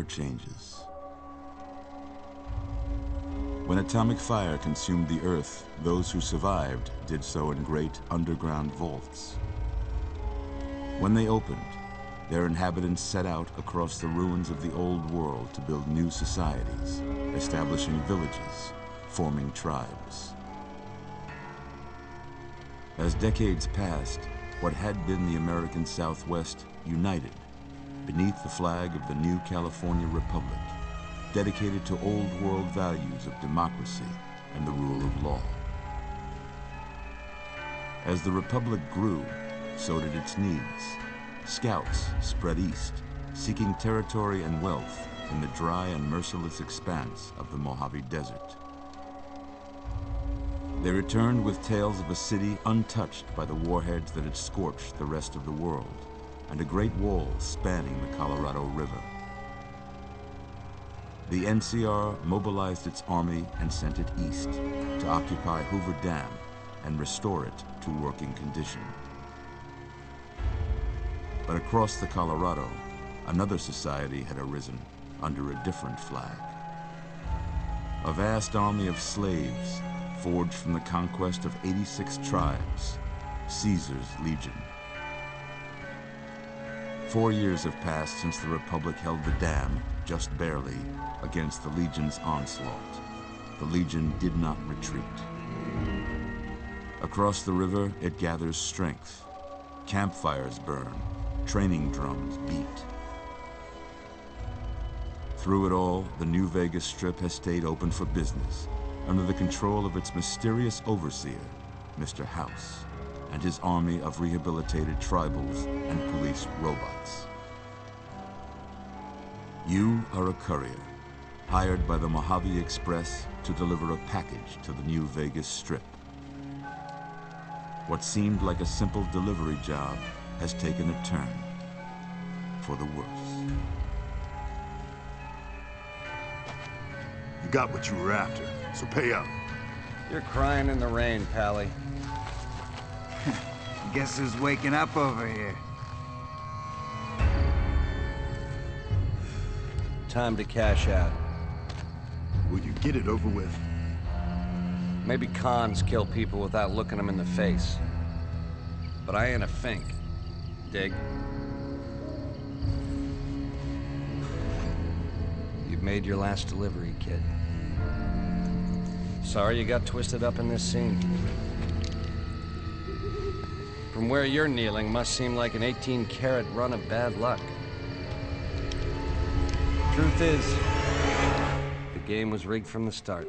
changes. When atomic fire consumed the Earth, those who survived did so in great underground vaults. When they opened, their inhabitants set out across the ruins of the old world to build new societies, establishing villages, forming tribes. As decades passed, what had been the American Southwest united beneath the flag of the new California Republic, dedicated to old world values of democracy and the rule of law. As the Republic grew, so did its needs. Scouts spread east, seeking territory and wealth in the dry and merciless expanse of the Mojave Desert. They returned with tales of a city untouched by the warheads that had scorched the rest of the world, and a great wall spanning the Colorado River. The NCR mobilized its army and sent it east to occupy Hoover Dam and restore it to working condition. But across the Colorado, another society had arisen under a different flag. A vast army of slaves forged from the conquest of 86 tribes, Caesar's Legion. 4 years have passed since the Republic held the dam, just barely, against the Legion's onslaught. The Legion did not retreat. Across the river, it gathers strength. Campfires burn, training drums beat. Through it all, the New Vegas Strip has stayed open for business, under the control of its mysterious overseer, Mr. House, and his army of rehabilitated tribals and police robots. You are a courier, hired by the Mojave Express to deliver a package to the New Vegas Strip. What seemed like a simple delivery job has taken a turn for the worse. You got what you were after, so pay up. You're crying in the rain, Pally. Guess who's waking up over here? Time to cash out. Will you get it over with? Maybe cons kill people without looking them in the face. But I ain't a fink. Dig? You've made your last delivery, kid. Sorry you got twisted up in this scene. From where you're kneeling must seem like an 18-carat run of bad luck. Truth is, the game was rigged from the start.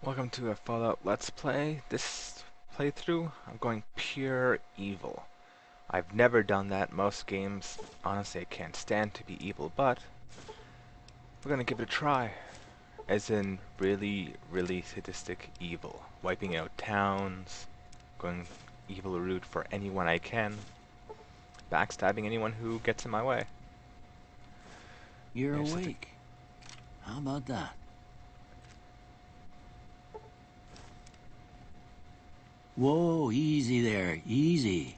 Welcome to a Fallout Let's Play. This playthrough, I'm going pure evil. I've never done that. Most games, honestly, I can't stand to be evil, but we're gonna give it a try. As in, really, really sadistic evil. Wiping out towns, going evil route for anyone I can, backstabbing anyone who gets in my way. You're awake. How about that? Whoa, easy there, easy.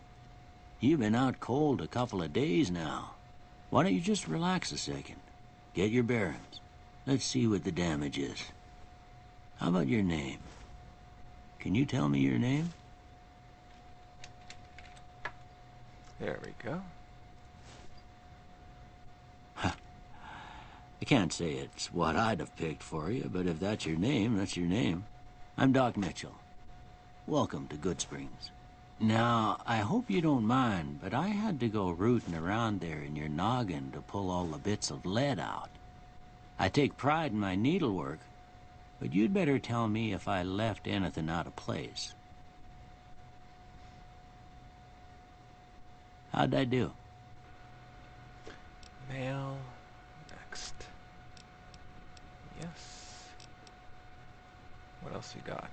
You've been out cold a couple of days now. Why don't you just relax a second? Get your bearings. Let's see what the damage is. How about your name? Can you tell me your name? There we go. I can't say it's what I'd have picked for you, but if that's your name, that's your name. I'm Doc Mitchell. Welcome to Goodsprings. Now, I hope you don't mind, but I had to go rooting around there in your noggin to pull all the bits of lead out. I take pride in my needlework, but you'd better tell me if I left anything out of place. How'd I do? Mail. Next. Yes. What else you got?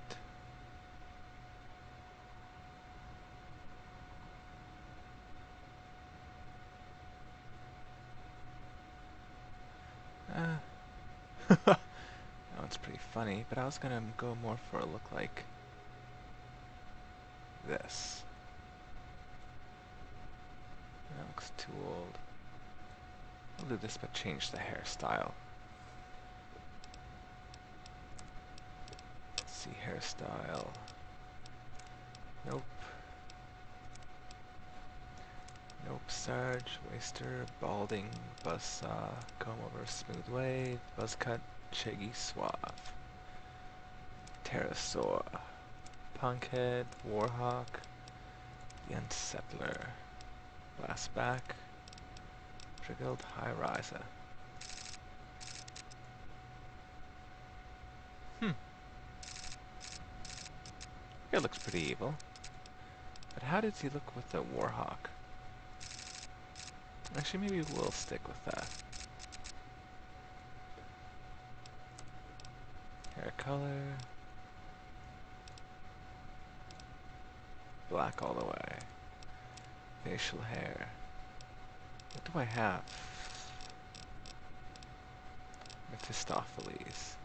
That one's pretty funny, but I was gonna go more for a look like this. That looks too old. I'll do this, but change the hairstyle. Let's see, hairstyle. Nope. Nope, Sarge, Waster, Balding, Buzzsaw, Comb Over, Smooth Wave, Buzzcut, Shaggy, Suave. Pterosaur, Punkhead, Warhawk, the Unsettler, Blastback, Triggled, High Riser. It looks pretty evil. But how does he look with the Warhawk? Actually, maybe we'll stick with that. Hair color. Black all the way. Facial hair. What do I have? Mephistopheles.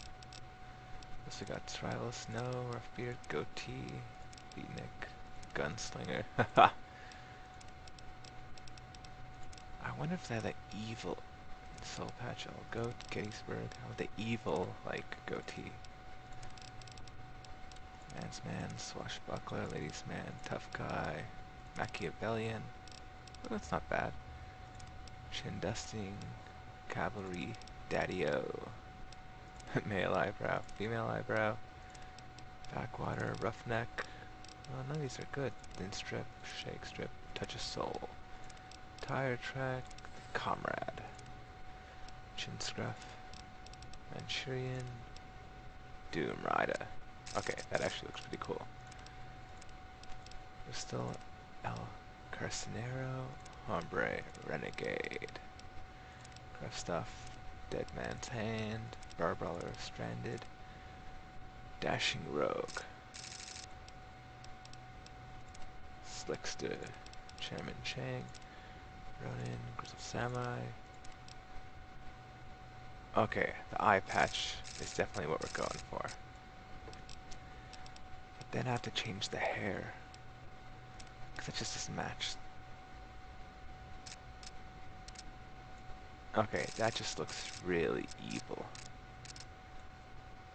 So we got Tribal Snow, Rough Beard, Goatee, Beatnik, Gunslinger. Haha! I wonder if they have the evil Soul Patch, Goat, Gettysburg. How the evil, like, goatee. Man's Man, Swashbuckler, Ladies Man, Tough Guy, Machiavellian. Oh, that's not bad. Chin Dusting, Cavalry, Daddy-O. Male eyebrow, female eyebrow, backwater, roughneck. Oh, none of these are good. Thin strip, shake strip, touch of soul. Tire track, comrade. Chin scruff, Manchurian, Doom Rider. Okay, that actually looks pretty cool. There's still El Carcinero, Hombre, Renegade. Gruff stuff, Dead Man's Hand, Barbrawler, Stranded, Dashing Rogue, Slickster, Chairman Chang, Ronin, Grizzled Samurai. Okay, the eye patch is definitely what we're going for. But then I have to change the hair, because it just doesn't match. Okay, that just looks really evil.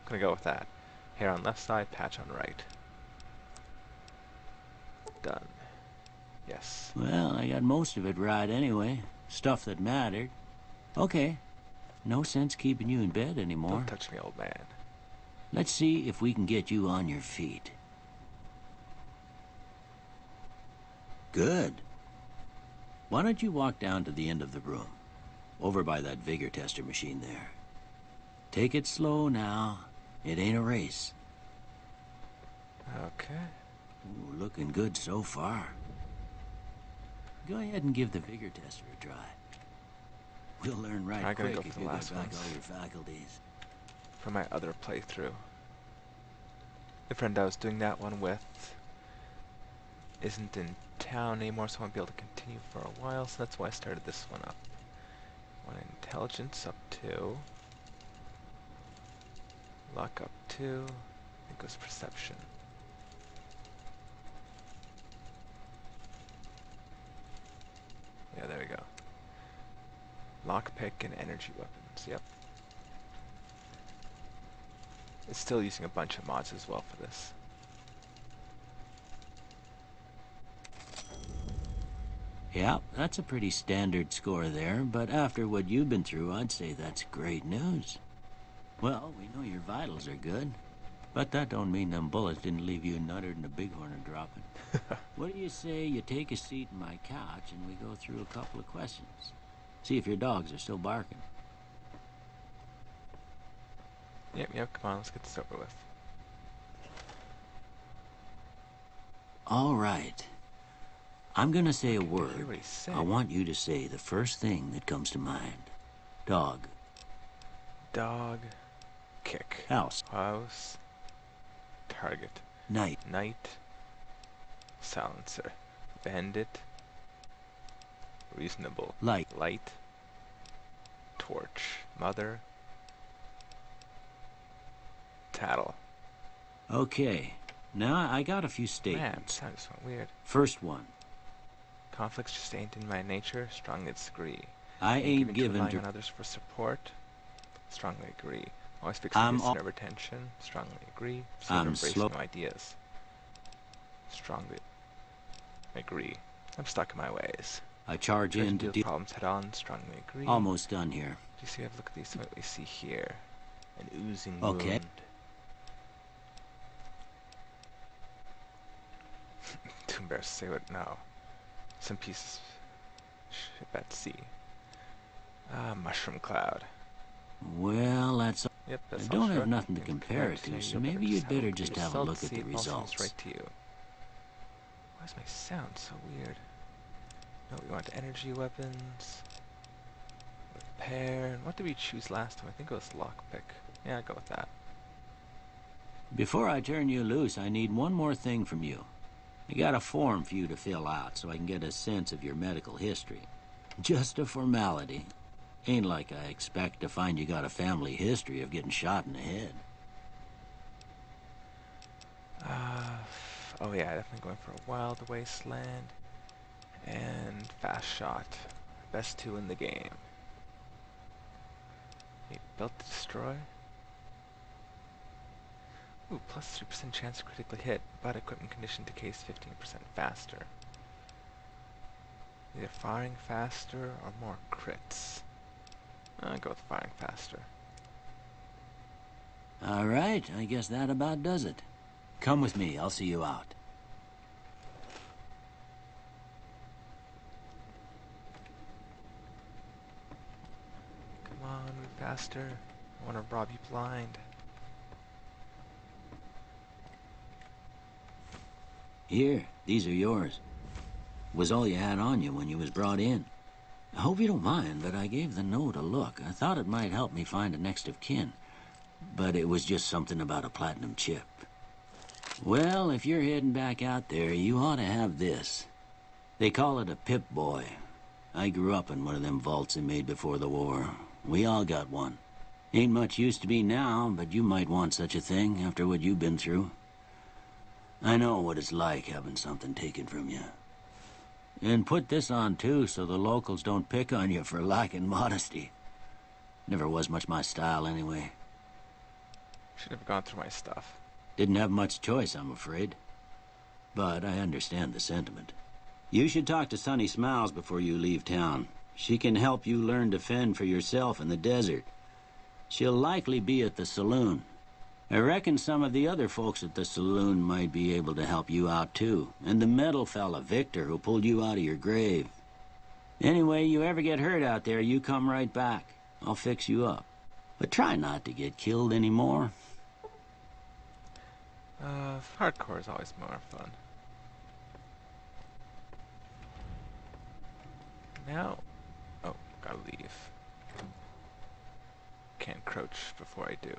I'm gonna go with that. Hair on left side, patch on right. Done. Yes. Well, I got most of it right anyway. Stuff that mattered. Okay. No sense keeping you in bed anymore. Don't touch me, old man. Let's see if we can get you on your feet. Good. Why don't you walk down to the end of the room? Over by that vigor tester machine there. Take it slow now. It ain't a race. Okay. Ooh, looking good so far. Go ahead and give the vigor tester a try. We'll learn right I gotta quick go if for you the got last back ones. all your faculties. For my other playthrough. The friend I was doing that one with isn't in town anymore, so I won't be able to continue for a while, so that's why I started this one up. One intelligence up 2. Luck up 2. I think it was perception. Yeah, there we go. Lockpick and energy weapons, yep. It's still using a bunch of mods as well for this. Yeah, that's a pretty standard score there, but after what you've been through, I'd say that's great news. Well, we know your vitals are good, but that don't mean them bullets didn't leave you nuttered and a bighorn dropping. What do you say you take a seat in my couch and we go through a couple of questions? See if your dogs are still barking. Yep, come on, let's get this over with. All right. I'm gonna say a Hear word. what he's saying. I want you to say the first thing that comes to mind. Dog. Dog. Kick. House. House. Target. Night. Night. Silencer. Bandit. Reasonable. Light. Light. Torch. Mother. tattle. Okay, now I got a few Man, statements. sounds so weird. First one, Conflicts just ain't in my nature. Strongly disagree. I ain't given relying to... on others for support. Strongly agree. Always fixing I'm listener retention. Strongly agree. Slow to I'm embrace slow. new ideas. Strongly agree. I'm stuck in my ways. I charge Try to in deal to with deal... problems head on. Strongly agree. Almost done here. Do you see? Have a look at these. What we see here. An oozing Okay. wound. Too embarrassed to say what. No. Some pieces. Ship at sea. Ah, mushroom cloud. Well, that's... Yep, I that's don't all have short. nothing to compare it to, so maybe you'd better just have a look at the results. Right to you. Why does my sound so weird? No, we want energy weapons. Repair. And what did we choose last time? I think it was lockpick. Yeah, I'll go with that. Before I turn you loose, I need one more thing from you. I got a form for you to fill out so I can get a sense of your medical history. Just a formality. Ain't like I expect to find you got a family history of getting shot in the head. Oh yeah, definitely going for a wild wasteland. And fast shot. Best two in the game. Okay, built to destroy. Ooh, plus 3% chance to critically hit, but equipment condition decays 15% faster. Either firing faster or more crits. I'll go with firing faster. All right, I guess that about does it. Come with me, I'll see you out. Come on, move faster. I want to rob you blind. Here, these are yours. Was all you had on you when you was brought in. I hope you don't mind, but I gave the note a look. I thought it might help me find a next of kin. But it was just something about a platinum chip. Well, if you're heading back out there, you ought to have this. They call it a Pip-Boy. I grew up in one of them vaults they made before the war. We all got one. Ain't much use to me now, but you might want such a thing after what you've been through. I know what it's like having something taken from you. And put this on, too, so the locals don't pick on you for lacking modesty. Never was much my style, anyway. Should have gone through my stuff. Didn't have much choice, I'm afraid. But I understand the sentiment. You should talk to Sonny Smiles before you leave town. She can help you learn to fend for yourself in the desert. She'll likely be at the saloon. I reckon some of the other folks at the saloon might be able to help you out, too. And the metal fella, Victor, who pulled you out of your grave. Anyway, you ever get hurt out there, you come right back. I'll fix you up. But try not to get killed anymore. Hardcore is always more fun. Now... Oh, gotta leave. Can't crouch before I do.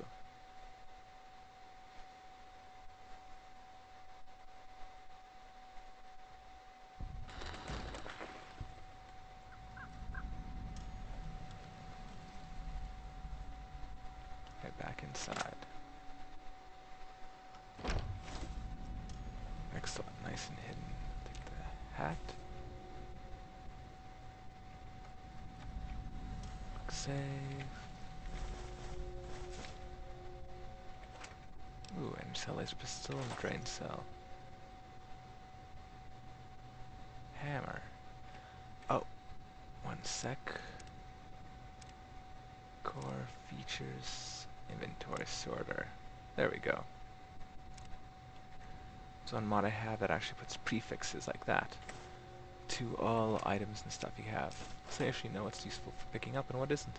Head back inside. Excellent, nice and hidden. Take the hat. Quick save. Ooh, and cell laser pistol and drain cell. Hammer. Oh, one sec. Core features, inventory sorter. There we go. So one mod I have that actually puts prefixes like that to all items and stuff you have, so you actually know what's useful for picking up and what isn't.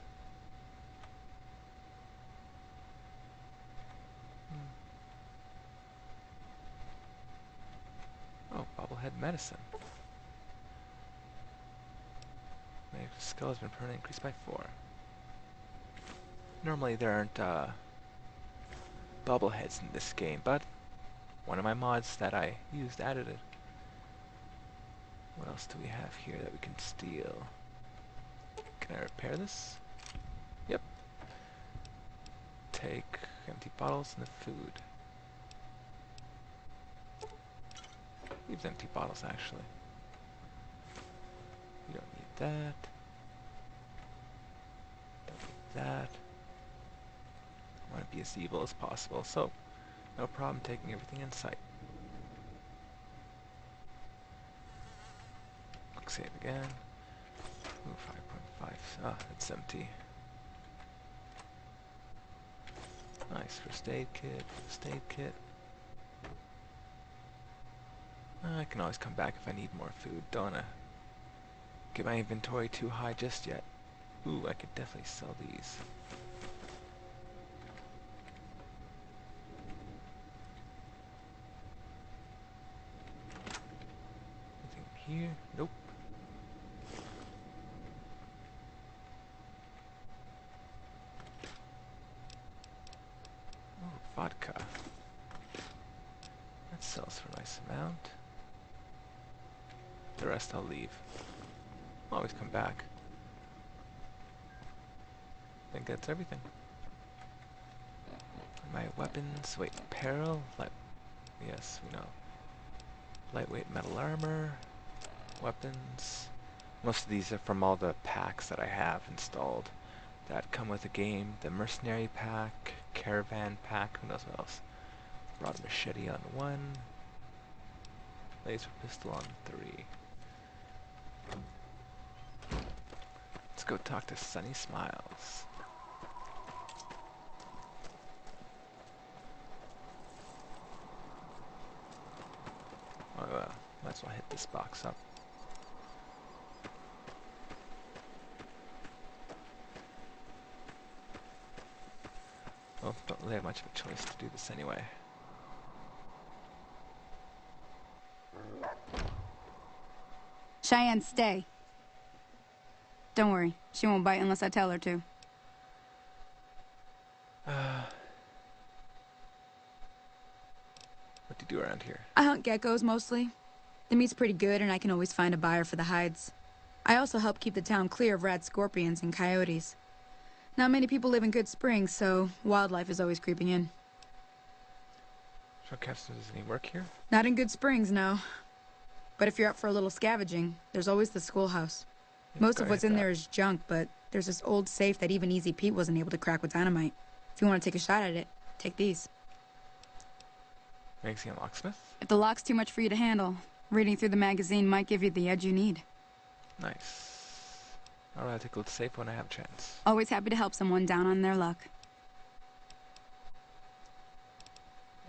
Oh, bobblehead medicine. Medical skill has been permanently increased by 4. Normally there aren't bobbleheads in this game, but one of my mods that I used added it. What else do we have here that we can steal? Can I repair this? Yep. Take empty bottles and the food. Leave the empty bottles, actually. You don't need that. Don't need that. I want to be as evil as possible, so no problem taking everything in sight. Quick save again. Ooh, 5.5. Ah, it's empty. Nice. First aid kit. First aid kit. I can always come back if I need more food. Don't wanna get my inventory too high just yet. Ooh, I could definitely sell these. Anything here? Nope. Ooh, vodka. That sells for a nice amount. The rest I'll leave. Always come back. I think that's everything. My weapons. Wait, apparel? Yes, we know. Lightweight metal armor. Weapons. Most of these are from all the packs that I have installed that come with the game. The mercenary pack, caravan pack, who knows what else. Brought a machete on 1. Laser pistol on 3. Let's go talk to Sunny Smiles. Oh, might as well hit this box up. Well, don't really have much of a choice to do this anyway. Cheyenne, stay. Don't worry, she won't bite unless I tell her to. What do you do around here? I hunt geckos mostly. The meat's pretty good and I can always find a buyer for the hides. I also help keep the town clear of rat scorpions and coyotes. Not many people live in Goodsprings, so wildlife is always creeping in. So Captain, does any work here? Not in Goodsprings, no. But if you're up for a little scavenging, there's always the schoolhouse. Most of what's in there is junk, but there's this old safe that even Easy Pete wasn't able to crack with dynamite. If you want to take a shot at it, take these. Magazine locksmith? If the lock's too much for you to handle, reading through the magazine might give you the edge you need. Nice. Alright, take a look safe when I have a chance. Always happy to help someone down on their luck.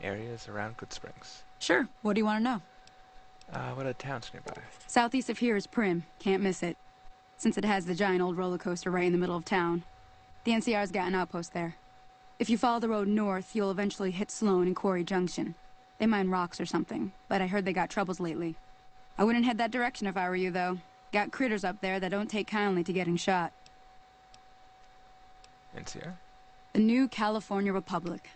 Areas around Goodsprings. Sure. What do you want to know? What are towns nearby? Southeast of here is Prim. Can't miss it. Since it has the giant old roller coaster right in the middle of town. The NCR's got an outpost there. If you follow the road north, you'll eventually hit Sloan and Quarry Junction. They mine rocks or something, but I heard they got troubles lately. I wouldn't head that direction if I were you, though. Got critters up there that don't take kindly to getting shot. NCR? The new California Republic.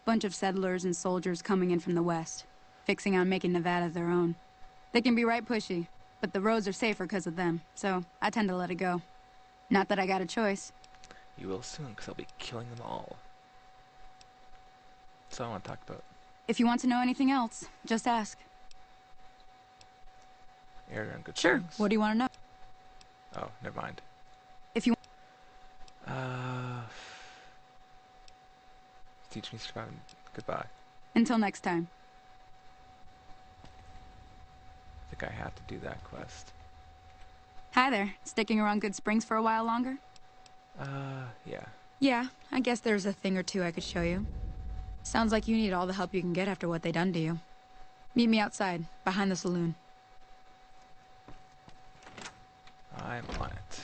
Bunch of settlers and soldiers coming in from the west, fixing on making Nevada their own. They can be right pushy, but the roads are safer because of them, so I tend to let it go. Not that I got a choice. You will soon, because I'll be killing them all. That's all I want to talk about. If you want to know anything else, just ask. Area on Goodsprings? Sure. What do you want to know? Oh, never mind. If you teach me surviving. Goodbye. Until next time. I think I have to do that quest. Hi there. Sticking around Goodsprings for a while longer? Yeah. Yeah, I guess there's a thing or two I could show you. Sounds like you need all the help you can get after what they done to you. Meet me outside, behind the saloon. I'm on it.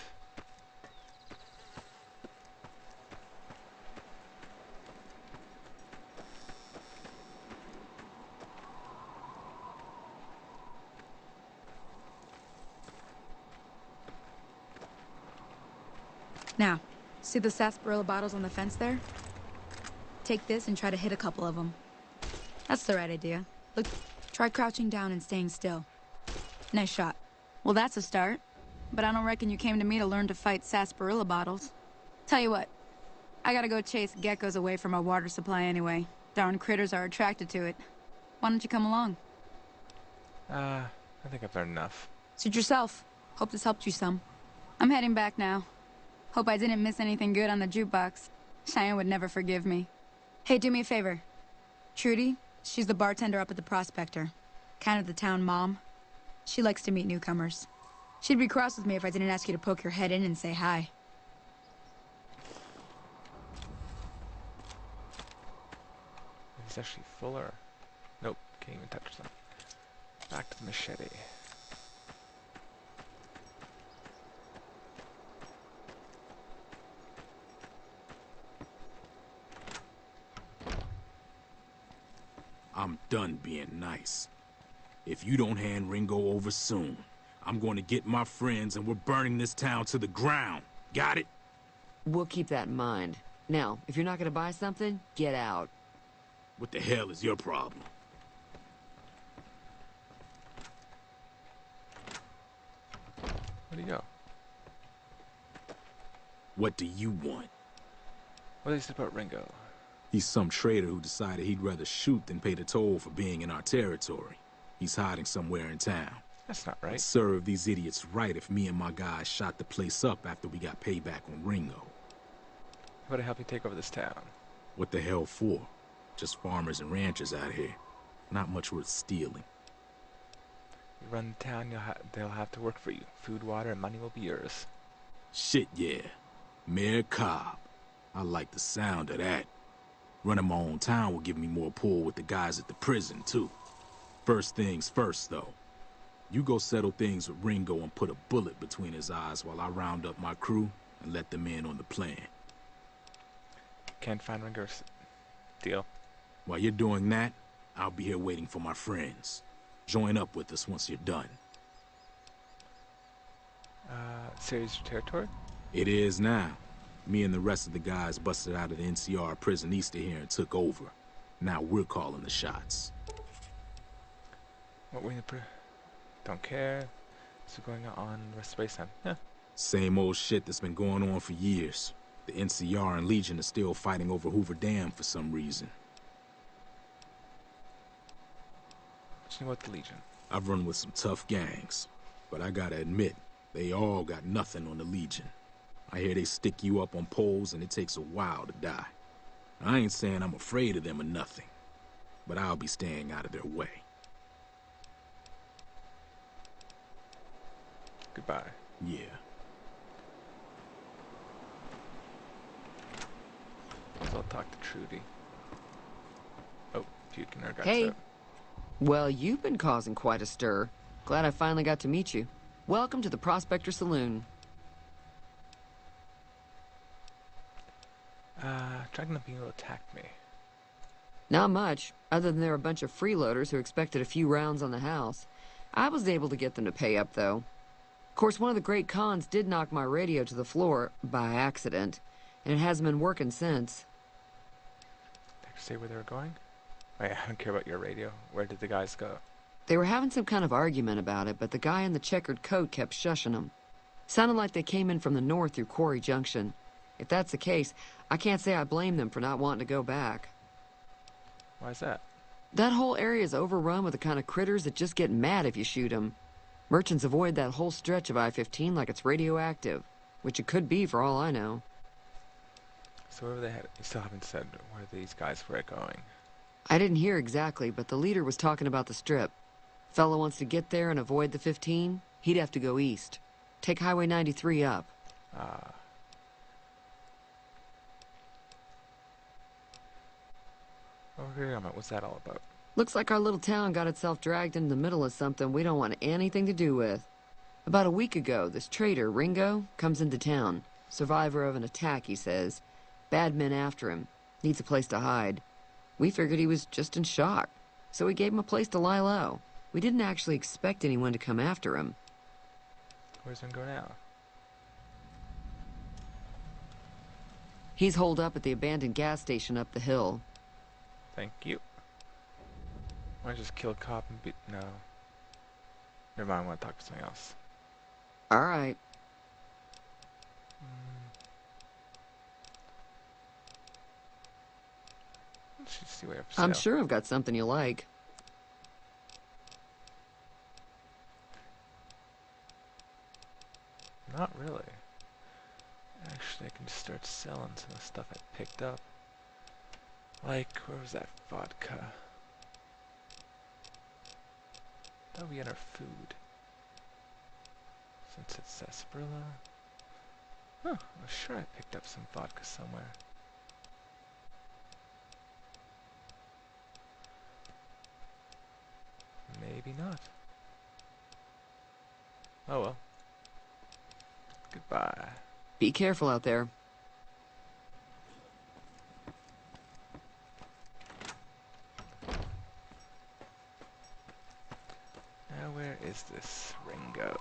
Now, see the sarsaparilla bottles on the fence there? Take this and try to hit a couple of them. That's the right idea. Look, try crouching down and staying still. Nice shot. Well, that's a start. But I don't reckon you came to me to learn to fight sarsaparilla bottles. Tell you what, I gotta go chase geckos away from our water supply anyway. Darn critters are attracted to it. Why don't you come along? I think I've learned enough. Suit yourself. Hope this helped you some. I'm heading back now. Hope I didn't miss anything good on the jukebox. Cheyenne would never forgive me. Hey, do me a favor. Trudy, she's the bartender up at the Prospector. Kind of the town mom. She likes to meet newcomers. She'd be cross with me if I didn't ask you to poke your head in and say hi. He's actually fuller. Nope, can't even touch them. Back to the machete. I'm done being nice. If you don't hand Ringo over soon, I'm going to get my friends and we're burning this town to the ground. Got it? We'll keep that in mind. Now, if you're not gonna buy something, get out. What the hell is your problem? Where'd he go? What do you want? What did he say about Ringo? He's some traitor who decided he'd rather shoot than pay the toll for being in our territory. He's hiding somewhere in town. That's not right. I'd serve these idiots right if me and my guys shot the place up after we got payback on Ringo. How about I help you take over this town? What the hell for? Just farmers and ranchers out here. Not much worth stealing. You run the town, they'll have to work for you. Food, water, and money will be yours. Shit, yeah. Mayor Cobb. I like the sound of that. Running my own town will give me more pull with the guys at the prison, too. First things first, though. You go settle things with Ringo and put a bullet between his eyes while I round up my crew and let them in on the plan. Can't find Ringo's deal. While you're doing that, I'll be here waiting for my friends. Join up with us once you're done. Series territory? It is now. Me and the rest of the guys busted out of the NCR prison east of here and took over. Now we're calling the shots. What were you don't care. What's going on the rest of the baseline? Yeah. Same old shit that's been going on for years. The NCR and Legion are still fighting over Hoover Dam for some reason. What do you know about the Legion? I've run with some tough gangs, but I gotta admit, they all got nothing on the Legion. I hear they stick you up on poles and it takes a while to die. I ain't saying I'm afraid of them or nothing, but I'll be staying out of their way. Goodbye. Yeah. So I'll talk to Trudy. Oh, puking our guts Hey. out. Well, you've been causing quite a stir. Glad I finally got to meet you. Welcome to the Prospector Saloon. Dragging the beetle attacked me. Not much, other than they're a bunch of freeloaders who expected a few rounds on the house. I was able to get them to pay up, though. Of course, one of the great cons did knock my radio to the floor, by accident, and it hasn't been working since. Did I say where they were going? Wait, I don't care about your radio. Where did the guys go? They were having some kind of argument about it, but the guy in the checkered coat kept shushing them. Sounded like they came in from the north through Quarry Junction. If that's the case, I can't say I blame them for not wanting to go back. Why is that? That whole area is overrun with the kind of critters that just get mad if you shoot them. Merchants avoid that whole stretch of I-15 like it's radioactive, which it could be for all I know. So where they had, you still haven't said where these guys were going. I didn't hear exactly, but the leader was talking about the strip. Fella wants to get there and avoid the 15, he'd have to go east. Take Highway 93 up. Okay, what's that all about? Looks like our little town got itself dragged into the middle of something we don't want anything to do with. About a week ago, this traitor, Ringo, comes into town. Survivor of an attack, he says. Bad men after him. Needs a place to hide. We figured he was just in shock, so we gave him a place to lie low. We didn't actually expect anyone to come after him. Where's he go now? He's holed up at the abandoned gas station up the hill. Thank you. Why don't I just kill a cop and beat... No. Never mind, I want to talk to something else. All right. Let's just see what I have for sale. I'm sure I've got something you like. Not really. Actually, I can just start selling some of the stuff I picked up. Like, where was that vodka? Thought we had our food. Sunset sarsaparilla. Huh, I'm sure I picked up some vodka somewhere. Maybe not. Oh well. Goodbye. Be careful out there. Now where is this Ringo?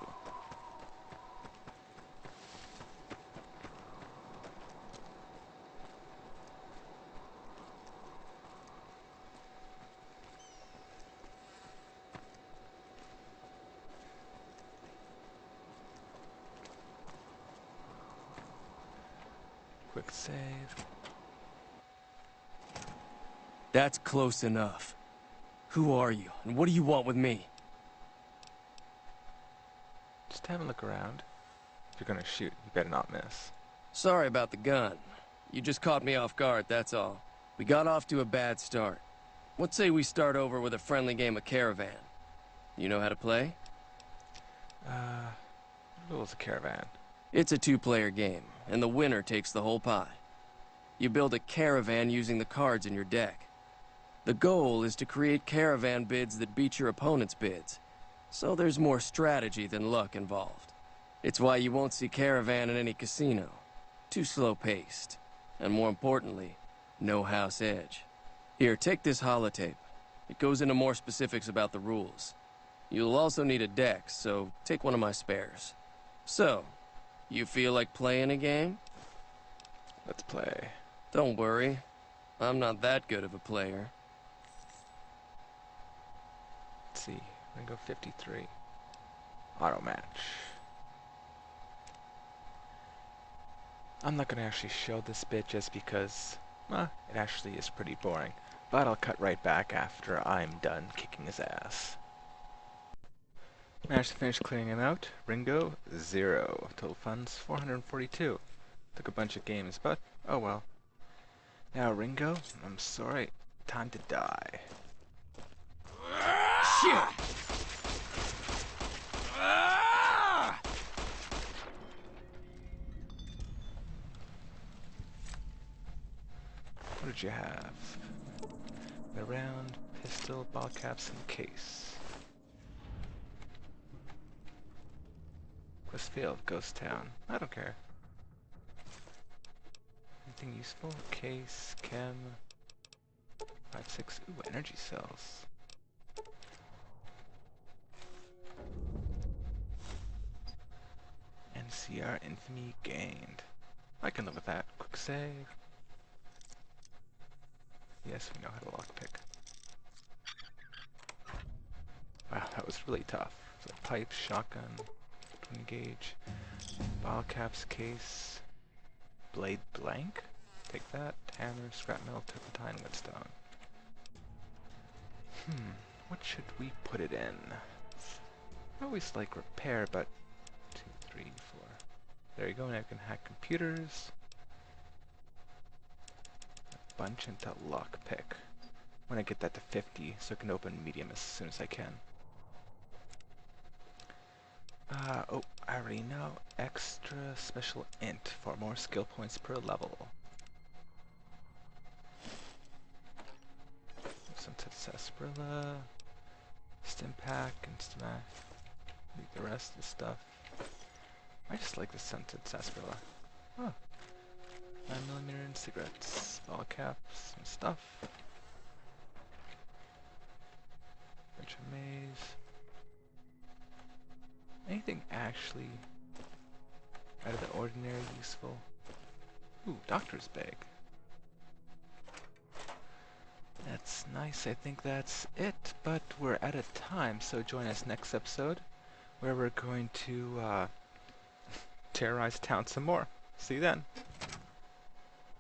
Quick save. That's close enough. Who are you, and what do you want with me? Just have a look around. If you're gonna shoot, you better not miss. Sorry about the gun. You just caught me off guard, that's all. We got off to a bad start. What say we start over with a friendly game of caravan? You know how to play? Rules of caravan. It's a two-player game, and the winner takes the whole pie. You build a caravan using the cards in your deck. The goal is to create caravan bids that beat your opponent's bids, so there's more strategy than luck involved. It's why you won't see caravan in any casino. Too slow-paced. And more importantly, no house edge. Here, take this holotape. It goes into more specifics about the rules. You'll also need a deck, so take one of my spares. So, you feel like playing a game? Let's play. Don't worry. I'm not that good of a player. Let's see. Ringo 53. Auto match. I'm not gonna actually show this bit just because, it actually is pretty boring. But I'll cut right back after I'm done kicking his ass. Managed to finish clearing him out. Ringo, 0. Total funds, 442. Took a bunch of games, but oh well. Now Ringo, I'm sorry. Time to die. Shit! What did you have? A round, pistol, ball caps, and case. Quest failed, Ghost Town. I don't care. Anything useful? Case, chem, 5-6. Ooh, energy cells. NCR infamy gained. I can live with that. Quick save. Yes, we know how to lockpick. Wow, that was really tough. So pipe, shotgun, 20 gauge, bottle caps, case, blade blank. Take that. Hammer, scrap metal, turpentine, whetstone. What should we put it in? I always like repair, but 2, 3, 4. There you go. Now I can hack computers. Bunch into lockpick. When I get that to 50, so I can open medium as soon as I can. Oh, I already know. Extra special int for more skill points per level. Sunset sarsaparilla, Stimpack, and Stimac. Leave the rest of the stuff. I just like the Sunset sarsaparilla. Oh. 9mm and cigarettes, ball caps, and stuff. Bunch of maize. Anything actually out of the ordinary useful? Ooh, doctor's bag. That's nice. I think that's it, but we're out of time, so join us next episode where we're going to terrorize town some more. See you then.